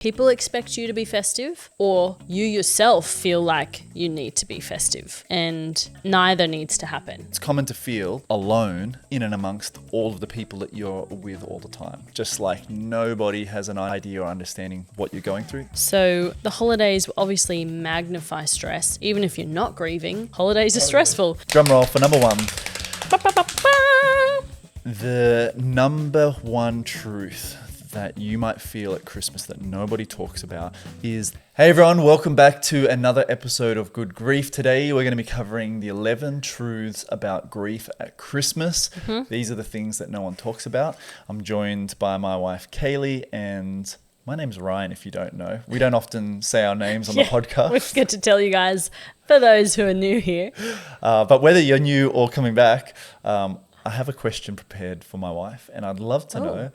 People expect you to be festive, or you yourself feel like you need to be festive, and neither needs to happen. It's common to feel alone in and amongst all of the people that you're with all the time. Just like nobody has an idea or understanding what you're going through. So the holidays will obviously magnify stress. Even if you're not grieving, holidays are stressful. Drum roll for number one. Ba, ba, ba, ba. The number one truth that you might feel at Christmas that nobody talks about is, hey everyone, welcome back to another episode of Good Grief. Today we're going to be covering the 11 truths about grief at Christmas. These are the things that no one talks about. I'm joined by my wife Kaylee, and my name's Ryan, if you don't know. We don't often say our names on the podcast. We forget to tell you guys, for those who are new here. But whether you're new or coming back, I have a question prepared for my wife, and I'd love to know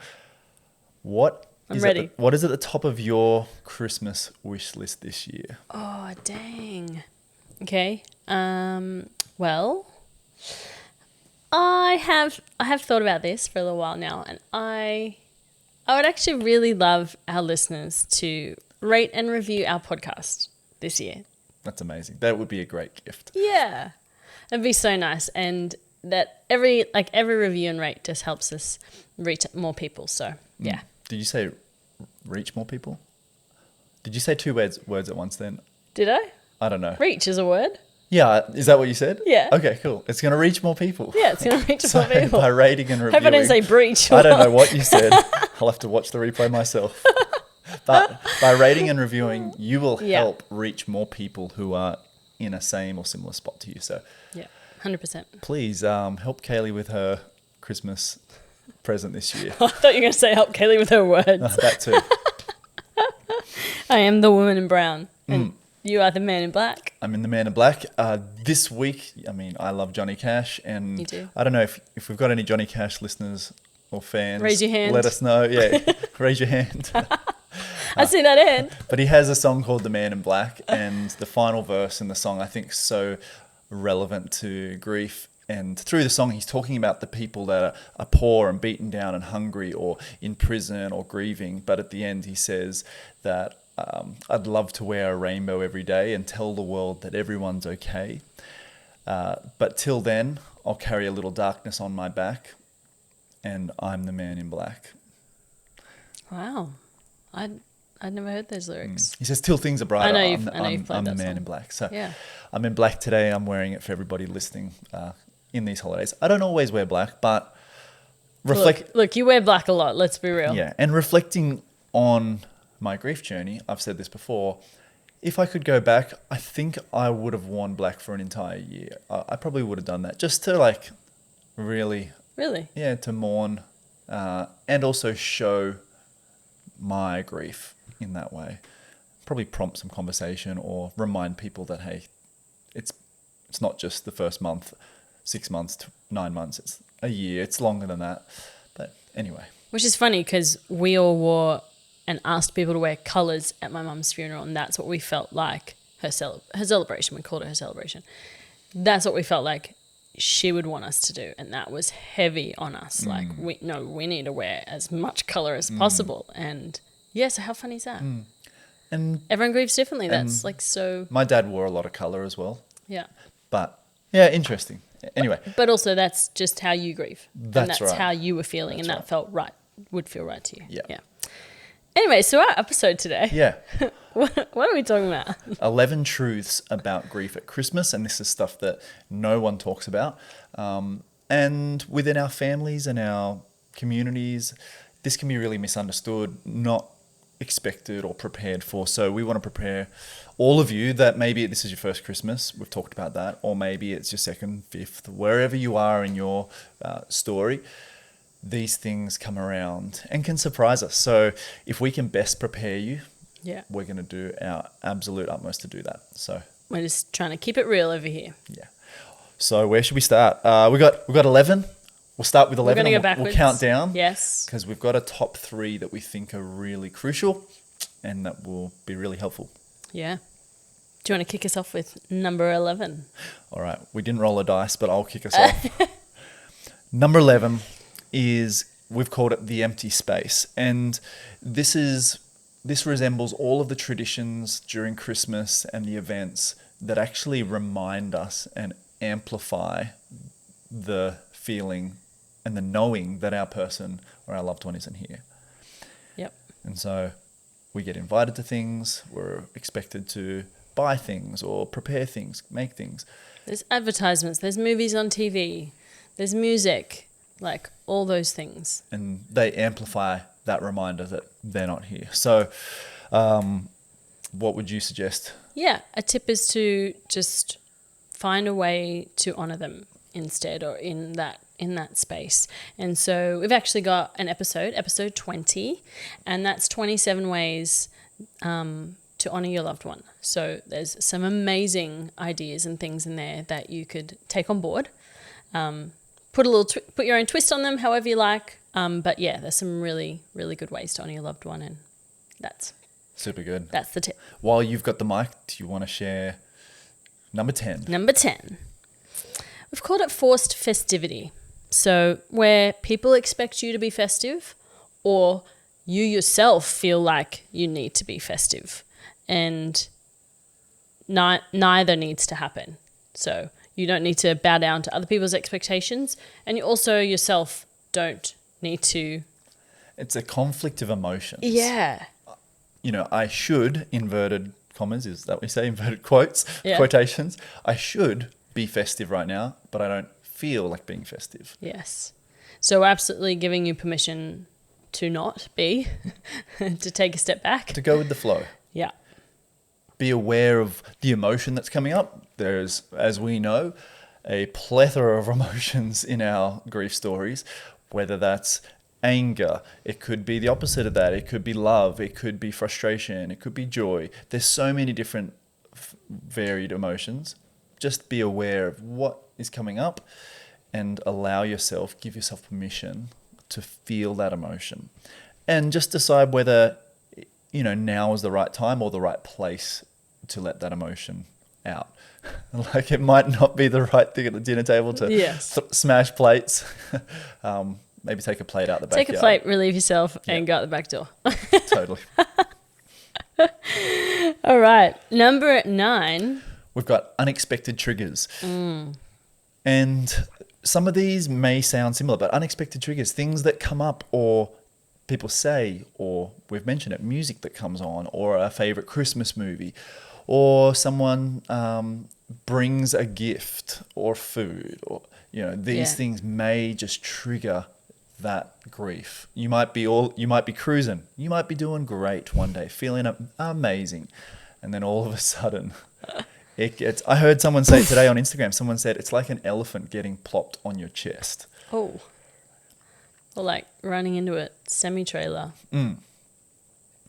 what is at the top of your Christmas wish list this year? Oh, dang. Okay. Well, I have thought about this for a little while now, and I would actually really love our listeners to rate and review our podcast this year. That's amazing. That would be a great gift. Yeah. It'd be so nice, and that every review and rate just helps us reach more people. So, yeah. Did you say reach more people? Did you say two words at once then? Did I? I don't know. Reach is a word. Yeah. Is that what you said? Yeah. Okay, cool. It's going to reach more people. Yeah, it's going to reach more people. By rating and reviewing. Hope I didn't say breach. I don't know what you said. I'll have to watch the replay myself. But by rating and reviewing, you will help reach more people who are in a same or similar spot to you. So, yeah, 100%. Please help Kaylee with her Christmas present this year. I thought you were going to say help Kaylee with her words. That too. I am the woman in brown, and you are the man in black. I'm in the man in black. This week, I mean, I love Johnny Cash, and you do. I don't know if we've got any Johnny Cash listeners or fans. Raise your hand. Let us know. Yeah, raise your hand. I see that hand. But he has a song called The Man in Black, and the final verse in the song I think is so relevant to grief. And through the song, he's talking about the people that are poor and beaten down and hungry or in prison or grieving. But at the end, he says that I'd love to wear a rainbow every day and tell the world that everyone's okay. But till then, I'll carry a little darkness on my back, and I'm the man in black. Wow. I'd never heard those lyrics. He says, till things are brighter, you've played I'm the that man song. in black. So Yeah. I'm in black today. I'm wearing it for everybody listening in these holidays. I don't always wear black, but Look, you wear black a lot, let's be real. Yeah, and reflecting on my grief journey, I've said this before, if I could go back, I think I would have worn black for an entire year. I probably would have done that just to really, to mourn and also show my grief in that way. Probably prompt some conversation or remind people that, hey, it's not just the first month, 6 months to 9 months, it's a year, it's longer than that. But anyway. Which is funny because we all wore and asked people to wear colours at my mum's funeral, and that's what we felt like her celebration. We called it her celebration. That's what we felt like she would want us to do, and that was heavy on us. Like, we need to wear as much colour as possible. And yeah, so how funny is that? And everyone grieves differently. That's so... My dad wore a lot of colour as well. Yeah. But yeah, interesting. Anyway. But also that's just how you grieve. That's right. How you were feeling, and that felt right, would feel right to you. Yeah. Anyway, so our episode today. Yeah. What are we talking about? 11 truths about grief at Christmas, and this is stuff that no one talks about. And within our families and our communities, this can be really misunderstood, not expected or prepared for. So we want to prepare all of you that maybe this is your first Christmas, we've talked about that, or maybe it's your second, fifth, wherever you are in your story. These things come around and can surprise us. So if we can best prepare you, we're going to do our absolute utmost to do that. So we're just trying to keep it real over here. Yeah. So where should we start? We got 11. We'll start with 11. We're going to go backwards. We'll count down. Yes. Because we've got a top 3 that we think are really crucial and that will be really helpful. Yeah. Do you want to kick us off with number 11? All right. We didn't roll a dice, but I'll kick us off. Number 11 is, we've called it the empty space. And this is this resembles all of the traditions during Christmas and the events that actually remind us and amplify the feeling and the knowing that our person or our loved one isn't here. Yep. And so we get invited to things, we're expected to buy things or prepare things, make things. There's advertisements, there's movies on TV, there's music, like all those things. And they amplify that reminder that they're not here. So what would you suggest? Yeah, a tip is to just find a way to honour them instead, or in that space. And so we've actually got an episode 20, and that's 27 ways to honour your loved one. So there's some amazing ideas and things in there that you could take on board. Put your own twist on them, however you like. But yeah, there's some really, really good ways to honour your loved one, and that's super good. That's the tip. While you've got the mic, do you want to share number 10? Number 10. We've called it forced festivity. So where people expect you to be festive, or you yourself feel like you need to be festive, and neither needs to happen. So you don't need to bow down to other people's expectations, and you also yourself don't need to. It's a conflict of emotions. Yeah. You know, I should, inverted commas, is that what you say? Inverted quotes, Yeah. quotations. I should be festive right now, but I don't feel like being festive. Yes. So we're absolutely giving you permission to not be, to take a step back. To go with the flow. Yeah. Be aware of the emotion that's coming up. There's, as we know, a plethora of emotions in our grief stories, whether that's anger, it could be the opposite of that, it could be love, it could be frustration, it could be joy. There's so many different varied emotions. Just be aware of what is coming up and give yourself permission to feel that emotion. And just decide whether, now is the right time or the right place to let that emotion out. Like, it might not be the right thing at the dinner table to smash plates. Maybe take a plate out the backyard. Take a plate, relieve yourself, and go out the back door. Totally. All right. Number 9. We've got unexpected triggers. And some of these may sound similar, but unexpected triggers, things that come up or people say, or we've mentioned it, music that comes on, or a favorite Christmas movie, or someone brings a gift or food, or these things may just trigger that grief. You might be cruising, you might be doing great one day, feeling amazing, and then all of a sudden it gets. I heard someone say today on Instagram, someone said it's like an elephant getting plopped on your chest. Oh. Or like running into a semi-trailer.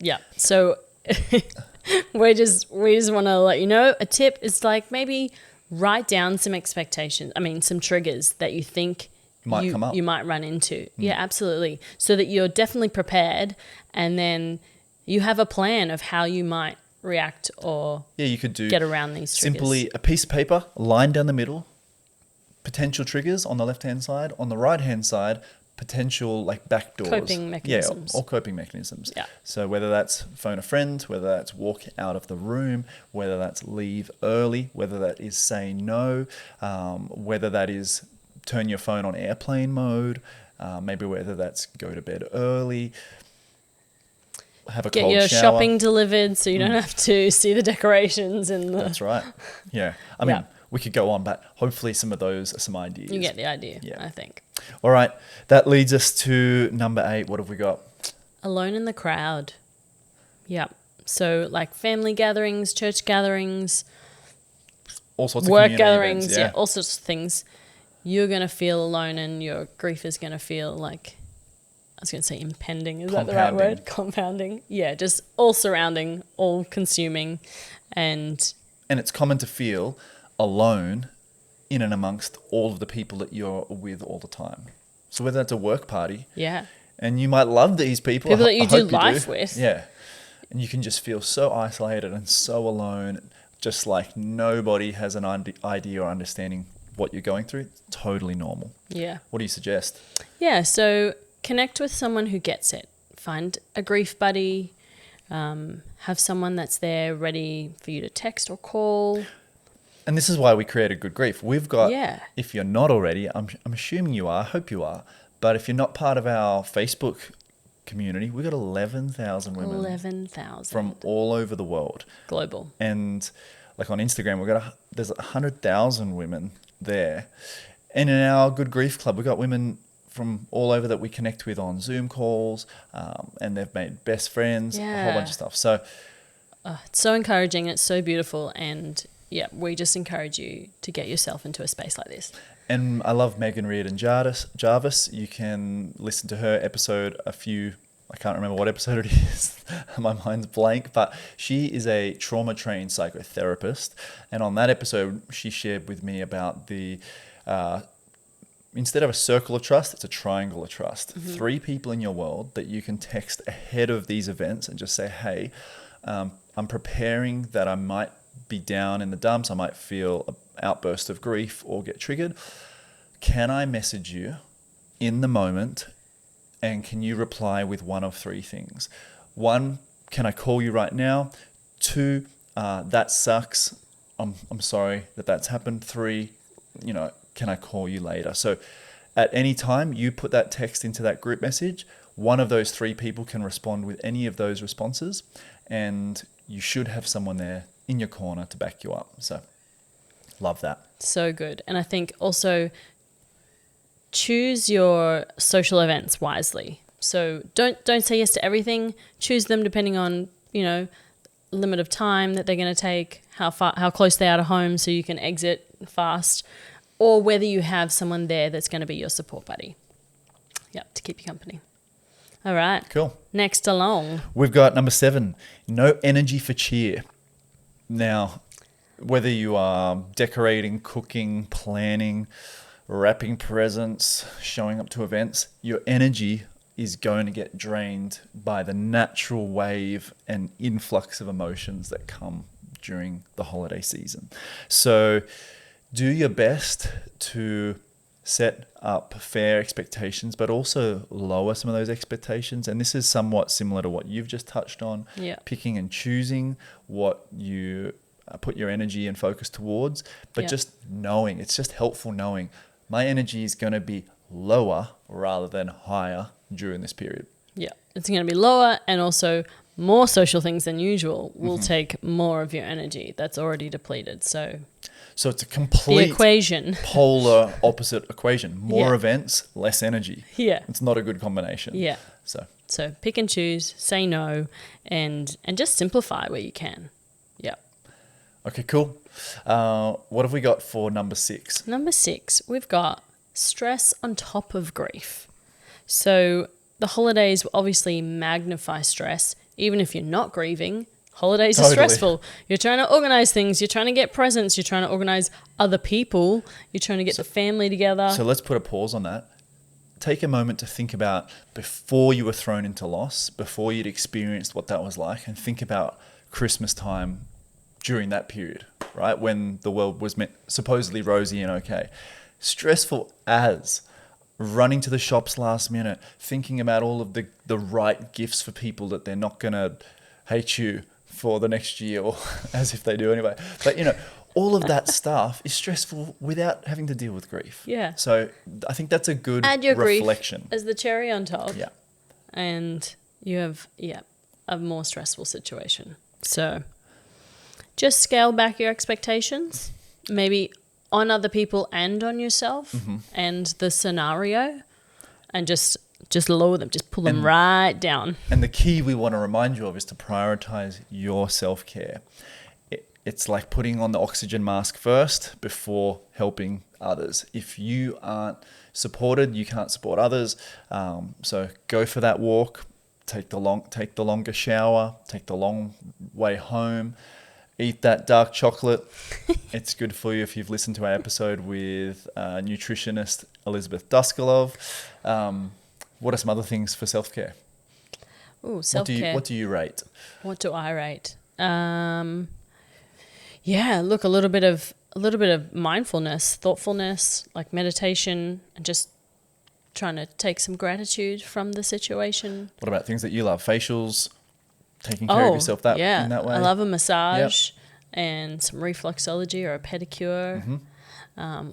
Yeah. So we just want to let you know, a tip is like maybe write down some expectations. I mean, some triggers that you think you might run into. Yeah, absolutely. So that you're definitely prepared, and then you have a plan of how you might react or you could do get around these triggers. Simply a piece of paper, line down the middle, potential triggers on the left-hand side, on the right-hand side, potential like back doors. Coping mechanisms. Yeah, or coping mechanisms. Yeah. So whether that's phone a friend, whether that's walk out of the room, whether that's leave early, whether that is say no, whether that is turn your phone on airplane mode, maybe whether that's go to bed early, have a get cold your shower. Shopping delivered so you don't have to see the decorations and the... That's right. Yeah. I mean, we could go on, but hopefully some of those are some ideas. You get the idea, Yeah. I think. All right. That leads us to number 8. What have we got? Alone in the crowd. Yeah. So like family gatherings, church gatherings, All sorts of work community gatherings, events, all sorts of things. You're going to feel alone, and your grief is going to feel like, I was going to say impending. Is that the right word? Compounding. Yeah, just all surrounding, all consuming. And it's common to feel alone in and amongst all of the people that you're with all the time. So whether that's a work party. Yeah. And you might love these people. People that you do life with. Yeah. And you can just feel so isolated and so alone, just like nobody has an idea or understanding what you're going through. It's totally normal. Yeah. What do you suggest? Yeah, so connect with someone who gets it. Find a grief buddy, Have someone that's there ready for you to text or call. And this is why we created Good Grief. We've got, Yeah. if you're not already, I'm assuming you are, I hope you are, but if you're not part of our Facebook community, we've got 11,000 women 11,000. from all over the world. Global. And like on Instagram, there's 100,000 women there. And in our Good Grief Club, we've got women from all over that we connect with on Zoom calls, and they've made best friends, a whole bunch of stuff. So it's so encouraging. It's so beautiful. And yeah, we just encourage you to get yourself into a space like this. And I love Megan Reardon Jarvis. You can listen to her episode I can't remember what episode it is. My mind's blank, but she is a trauma-trained psychotherapist. And on that episode, she shared with me about instead of a circle of trust, it's a triangle of trust. 3 people in your world that you can text ahead of these events and just say, hey, I'm preparing that I might be down in the dumps. I might feel an outburst of grief or get triggered. Can I message you in the moment? And can you reply with one of 3 things? 1, can I call you right now? 2, that sucks. I'm sorry that's happened. 3, can I call you later? So at any time you put that text into that group message, one of those 3 people can respond with any of those responses, and you should have someone there in your corner to back you up. So love that. So good. And I think also choose your social events wisely. So don't say yes to everything. Choose them depending on, limit of time that they're going to take, how close they are to home so you can exit fast, or whether you have someone there that's going to be your support buddy. Yep, to keep you company. All right. Cool. Next along. We've got number 7, no energy for cheer. Now, whether you are decorating, cooking, planning, wrapping presents, showing up to events, your energy is going to get drained by the natural wave and influx of emotions that come during the holiday season. So do your best to set up fair expectations, but also lower some of those expectations. And this is somewhat similar to what you've just touched on, picking and choosing what you put your energy and focus towards, but just knowing, it's just helpful knowing my energy is going to be lower rather than higher during this period. Yeah, it's going to be lower, and also more social things than usual will take more of your energy that's already depleted. So it's a complete equation. Polar opposite equation. More events, less energy. Yeah. It's not a good combination. Yeah. So pick and choose, say no, and just simplify where you can. Yeah. Okay, cool. What have we got for number 6? Number 6, we've got stress on top of grief. So the holidays will obviously magnify stress. Even if you're not grieving, holidays are stressful. You're trying to organize things. You're trying to get presents. You're trying to organize other people. You're trying to get the family together. So let's put a pause on that. Take a moment to think about before you were thrown into loss, before you'd experienced what that was like, and think about Christmas time during that period, right? When the world was supposedly rosy and okay. Stressful as running to the shops last minute, thinking about all of the right gifts for people that they're not going to hate you for the next year, or as if they do anyway. But, all of that stuff is stressful without having to deal with grief. Yeah. So I think that's a good Add your reflection. Grief as the cherry on top. Yeah. And you have, a more stressful situation. So just scale back your expectations, maybe on other people and on yourself and the scenario, and just lower them, just pull them right down. And the key we want to remind you of is to prioritize your self-care. It's like putting on the oxygen mask first before helping others. If you aren't supported, you can't support others. So go for that walk, take the longer shower, take the long way home, eat that dark chocolate. It's good for you if you've listened to our episode with nutritionist Elizabeth Duskalov. What are some other things for self-care? Ooh, self-care. What do you rate? What do I rate? Look, a little bit of mindfulness, thoughtfulness, like meditation, and just trying to take some gratitude from the situation. What about things that you love? Facials, taking care of yourself in that way? I love a massage and some reflexology or a pedicure.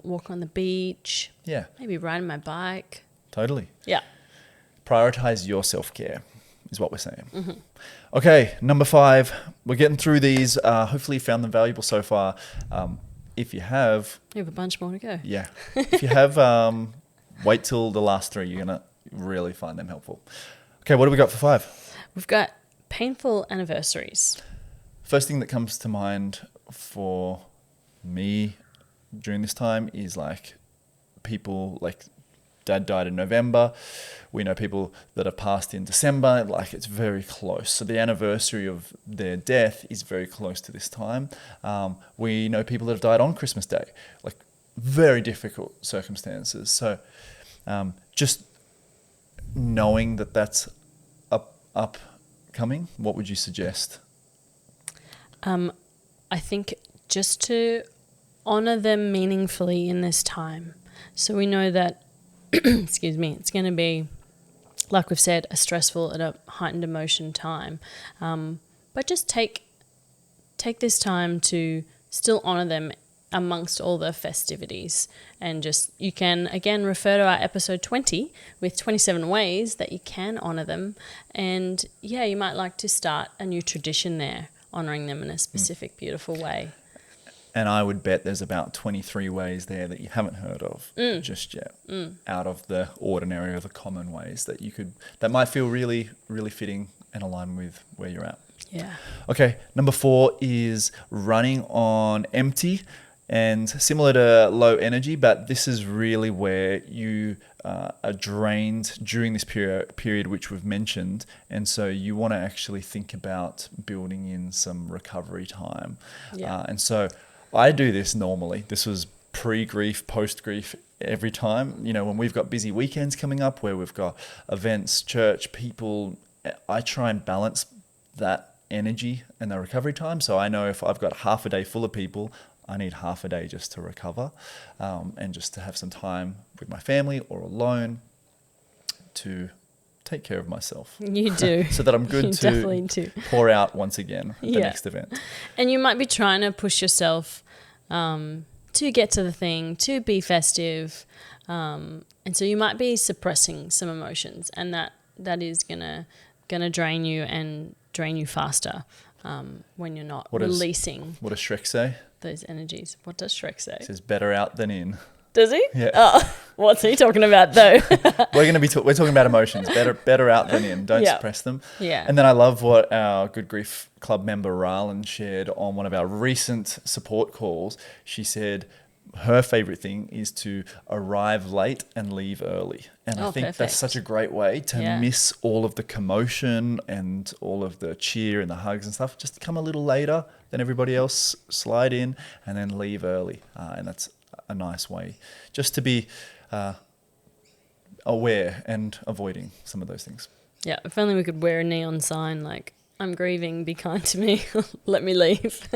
Walk on the beach. Yeah. Maybe riding my bike. Totally. Yeah. Prioritize your self-care is what we're saying. Okay, number 5. We're getting through these. Hopefully you found them valuable so far. If you have... You have a bunch more to go. Yeah. If you have, wait till the last 3. You're going to really find them helpful. Okay, what do we got for 5? We've got painful anniversaries. First thing that comes to mind for me during this time is like people like Dad died in November. We know people that have passed in December. Like it's very close. So the anniversary of their death is very close to this time. We know people that have died on Christmas Day. Like very difficult circumstances. So just knowing that that's upcoming, what would you suggest? I think just to honor them meaningfully in this time. So we know that, excuse me, it's going to be, like we've said, a stressful and a heightened emotion time. But just take this time to still honor them amongst all the festivities. And just, you can, again, refer to our episode 20 with 27 ways that you can honor them. And yeah, you might like to start a new tradition there, honoring them in a specific, beautiful way. And I would bet there's about 23 ways there that you haven't heard of just yet, out of the ordinary or the common ways that might feel really, really fitting and align with where you're at. Yeah. Okay, number 4 is running on empty, and similar to low energy, but this is really where you are drained during this period which we've mentioned, and so you want to actually think about building in some recovery time. And so I do this normally. This was pre-grief, post-grief, every time. You know, when we've got busy weekends coming up where we've got events, church, people, I try and balance that energy and the recovery time. So I know if I've got half a day full of people, I need half a day just to recover, and just to have some time with my family or alone to take care of myself. You do. So that I'm good to pour out once again at the next event. And you might be trying to push yourself to get to the thing, to be festive. And so you might be suppressing some emotions, and that is gonna drain you and drain you faster when you're not releasing. What does Shrek say? Those energies. What does Shrek say? He says better out than in. Does he? Yeah. Oh, what's he talking about though? We're talking about emotions. Better out than in. Don't suppress them. Yeah. And then I love what our Good Grief Club member Rylan shared on one of our recent support calls. She said her favorite thing is to arrive late and leave early. And I think that's such a great way to miss all of the commotion and all of the cheer and the hugs and stuff. Just come a little later than everybody else, slide in, and then leave early. And that's a nice way just to be aware and avoiding some of those things. Yeah, if only we could wear a neon sign like, I'm grieving, be kind to me, let me leave.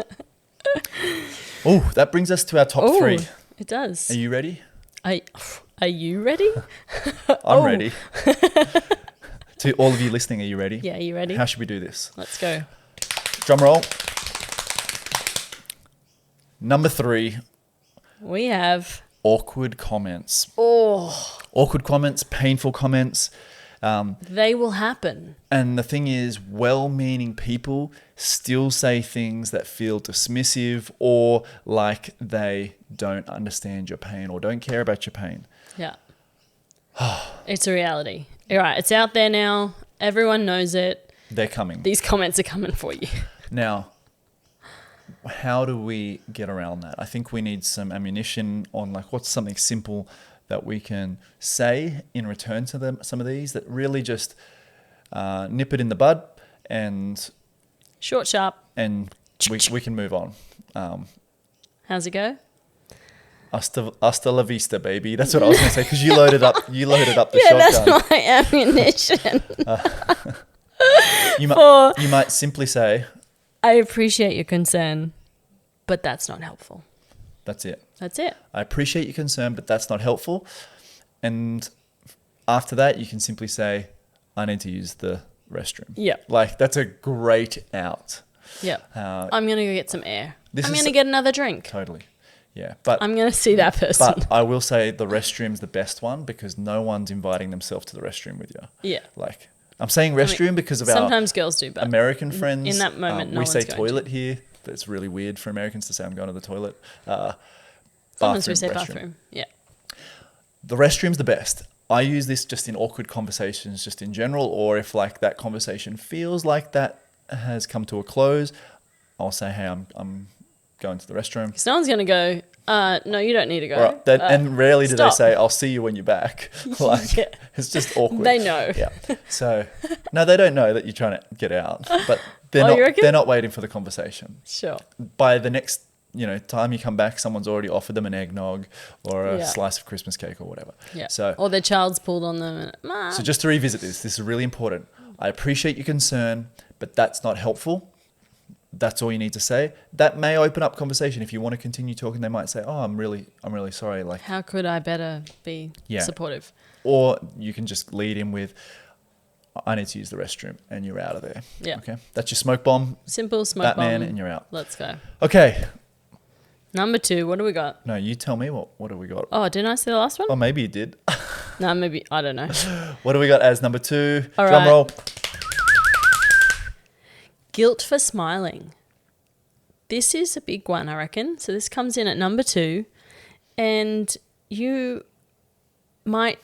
Oh, that brings us to our top 3. It does. Are you ready? Are you ready? I'm ready. To all of you listening, are you ready? Yeah, are you ready? How should we do this? Let's go. Drum roll. Number 3. We have awkward comments. Oh. Awkward comments, painful comments. They will happen. And the thing is, well-meaning people still say things that feel dismissive or like they don't understand your pain or don't care about your pain. Yeah. It's a reality. All right, it's out there now. Everyone knows it. They're coming. These comments are coming for you. Now, how do we get around that? I think we need some ammunition on like what's something simple that we can say in return to them, some of these that really just nip it in the bud and... Short, sharp. And we can move on. How's it go? Hasta la vista, baby. That's what I was going to say because you loaded up the shotgun. That's my ammunition. You might simply say... I appreciate your concern, but that's not helpful. That's it. I appreciate your concern, but that's not helpful. And after that, you can simply say, I need to use the restroom. Yeah. Like, that's a great out. Yeah. I'm going to go get some air. this I'm is going to get another drink. Totally. Yeah. But I'm going to see that person. But I will say the restroom's the best one because no one's inviting themselves to the restroom with you. Yeah. Like, I'm saying restroom because of sometimes girls do, but American friends. in that moment, no we one's say going toilet to. here. That's really weird for Americans to say I'm going to the toilet. Sometimes we say restroom. bathroom. Yeah. The restroom's the best. I use this just in awkward conversations, just in general, or if like that conversation feels like that has come to a close, I'll say, hey, I'm going to the restroom. Because no one's going to go, no, you don't need to go. Right. And rarely do stop. they say, I'll see you when you're back. Like, Yeah. it's just awkward. They know. Yeah. So, no, they don't know that you're trying to get out, but You reckon? they're not waiting for the conversation. Sure. By the next, time you come back, someone's already offered them an eggnog or a Yeah. slice of Christmas cake or whatever. Yeah. So, Or their child's pulled on them. And, Mom. so just to revisit this is really important. I appreciate your concern, but that's not helpful. That's all you need to say. That may open up conversation. If you want to continue talking, they might say, "Oh, I'm really sorry." Like, How could I better be supportive? Or you can just lead in with, "I need to use the restroom," and you're out of there. Yeah. Okay. That's your smoke bomb. Simple smoke Batman, bomb. and you're out. Let's go. Okay. Number 2, what do we got? No, you tell me what do we got? Oh, didn't I say the last one? Oh, maybe you did. No, maybe, I don't know. What do we got as number 2? All Drum right. roll. Guilt for smiling. This is a big one, I reckon. So this comes in at number 2, and you might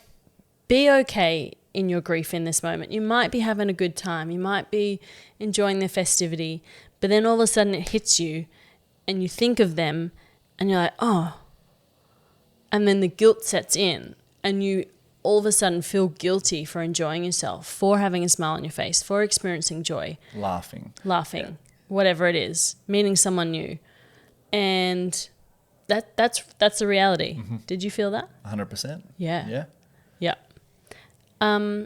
be okay in your grief in this moment. You might be having a good time. You might be enjoying the festivity, but then all of a sudden it hits you and you think of them and you're like, oh. And then the guilt sets in and you all of a sudden feel guilty for enjoying yourself, for having a smile on your face, for experiencing joy. Laughing. Yeah. Whatever it is, meeting someone new. And that's the reality. Mm-hmm. Did you feel that? 100%. Yeah. Yeah. Yeah.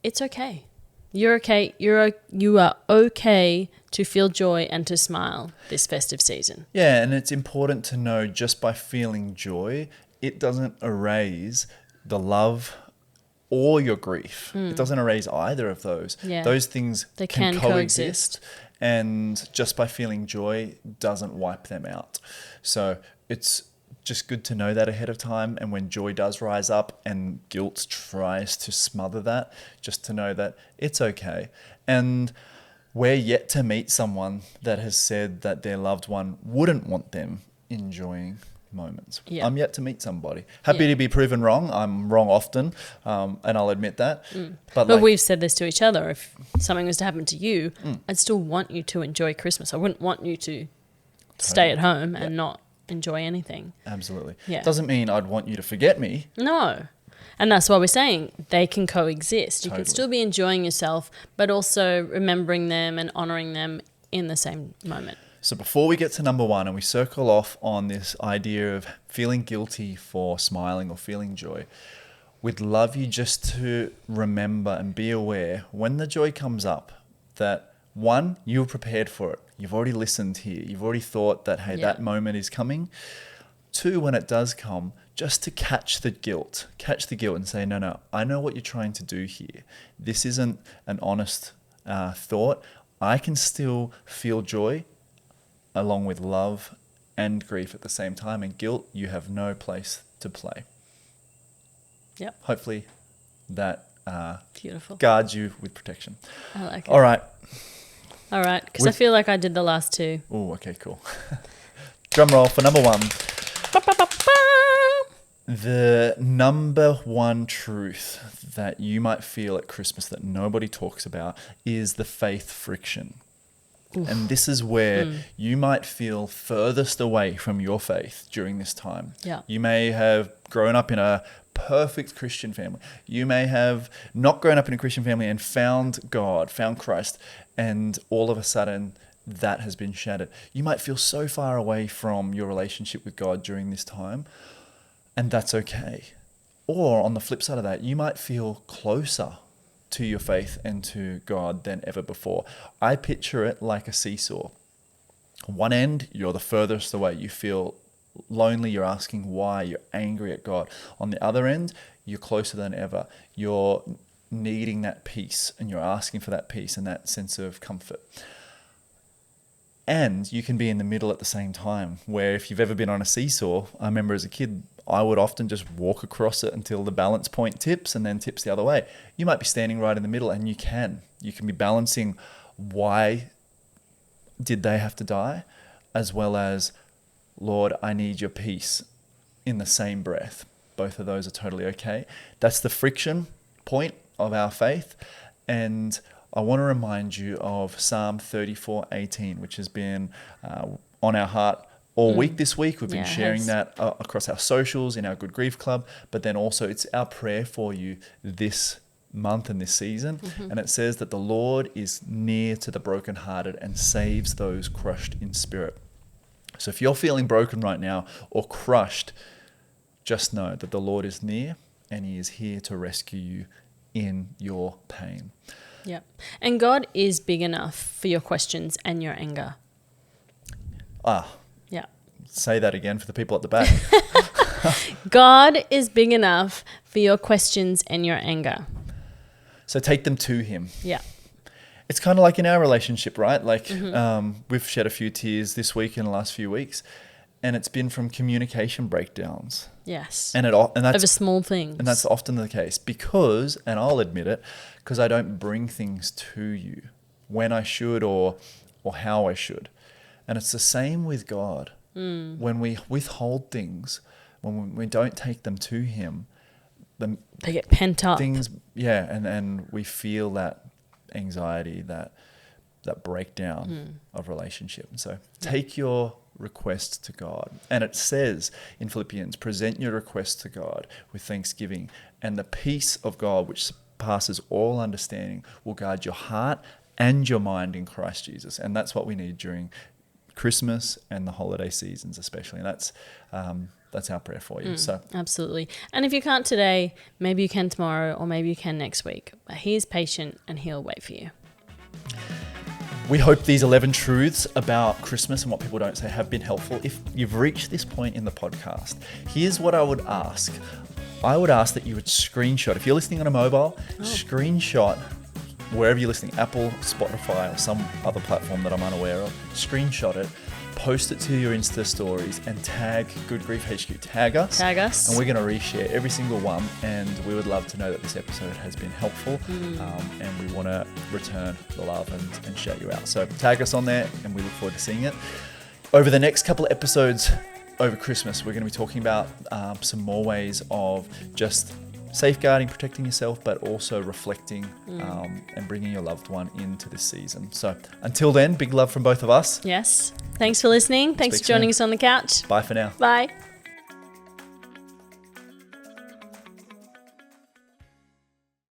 It's okay. You're okay. You are okay to feel joy and to smile this festive season. Yeah, and it's important to know just by feeling joy, it doesn't erase the love or your grief. It doesn't erase either of those. Yeah. Those things They can can coexist. And just by feeling joy doesn't wipe them out. So it's just good to know that ahead of time. And when joy does rise up and guilt tries to smother that, just to know that it's okay. And we're yet to meet someone that has said that their loved one wouldn't want them enjoying moments. Yeah. I'm yet to meet somebody. Happy to be proven wrong. I'm wrong often, and I'll admit that. But we've said this to each other. If something was to happen to you, I'd still want you to enjoy Christmas. I wouldn't want you to stay at home and not enjoy anything. Absolutely. Yeah. Doesn't mean I'd want you to forget me. No. And that's why we're saying they can coexist. You can still be enjoying yourself, but also remembering them and honouring them in the same moment. So before we get to number 1 and we circle off on this idea of feeling guilty for smiling or feeling joy, we'd love you just to remember and be aware when the joy comes up that 1, you're prepared for it. You've already listened here. You've already thought that, hey, that moment is coming. 2, when it does come, just to catch the guilt and say, no, I know what you're trying to do here. This isn't an honest thought. I can still feel joy along with love and grief at the same time. And guilt, you have no place to play. Yep. Hopefully that Beautiful. guards you with protection. I like it. All right. Because I feel like I did the last 2. Oh, okay, cool. Drum roll for number 1. The number 1 truth that you might feel at Christmas that nobody talks about is the faith friction. Oof. And this is where you might feel furthest away from your faith during this time. Yeah. You may have grown up in a perfect Christian family. You may have not grown up in a Christian family and found God, found Christ, and all of a sudden that has been shattered. You might feel so far away from your relationship with God during this time, and that's okay. Or on the flip side of that, you might feel closer to your faith and to God than ever before. I picture it like a seesaw. One end, you're the furthest away. You feel lonely, you're asking why, you're angry at God. On the other end, you're closer than ever. You're needing that peace and you're asking for that peace and that sense of comfort. And you can be in the middle at the same time, where if you've ever been on a seesaw, I remember as a kid, I would often just walk across it until the balance point tips and then tips the other way. You might be standing right in the middle, and you can be balancing why did they have to die, as well as, Lord, I need your peace, in the same breath. Both of those are totally okay. That's the friction point of our faith. And I want to remind you of Psalm 34:18, which has been on our heart all week this week. We've been sharing that across our socials, in our Good Grief Club, but then also it's our prayer for you this month and this season. And it says that the Lord is near to the brokenhearted and saves those crushed in spirit. So if you're feeling broken right now or crushed, just know that the Lord is near and he is here to rescue you in your pain. Yeah. And God is big enough for your questions and your anger. Yeah. Say that again for the people at the back. God is big enough for your questions and your anger. So take them to him. Yeah. It's kind of like in our relationship, right? Like we've shed a few tears this week in the last few weeks, and it's been from communication breakdowns. Yes. And that's over small things. And that's often the case because, and I'll admit it, because I don't bring things to you when I should or how I should. And it's the same with God. When we withhold things, when we don't take them to him, they get pent up. Things, and we feel that anxiety, that breakdown of relationship. And so take your request to God. And it says in Philippians, present your request to God with thanksgiving, and the peace of God, which surpasses all understanding, will guard your heart and your mind in Christ Jesus. And that's what we need during Christmas and the holiday seasons especially. And that's our prayer for you. So absolutely. And if you can't today, maybe you can tomorrow, or maybe you can next week. But he is patient and he'll wait for you. We hope these 11 truths about Christmas and what people don't say have been helpful. If you've reached this point in the podcast, here's what I would ask. I would ask that you would screenshot. If you're listening on a mobile, screenshot wherever you're listening, Apple, Spotify, or some other platform that I'm unaware of. Screenshot it, post it to your Insta stories, and tag Good Grief HQ. Tag us. And we're going to reshare every single one. And we would love to know that this episode has been helpful. And we want to return the love and shout you out. So tag us on there, and we look forward to seeing it. Over the next couple of episodes over Christmas, we're going to be talking about some more ways of just safeguarding, protecting yourself, but also reflecting and bringing your loved one into this season. So until then, big love from both of us. Yes. Thanks for listening. Thanks for joining us on the couch. Bye for now. Bye.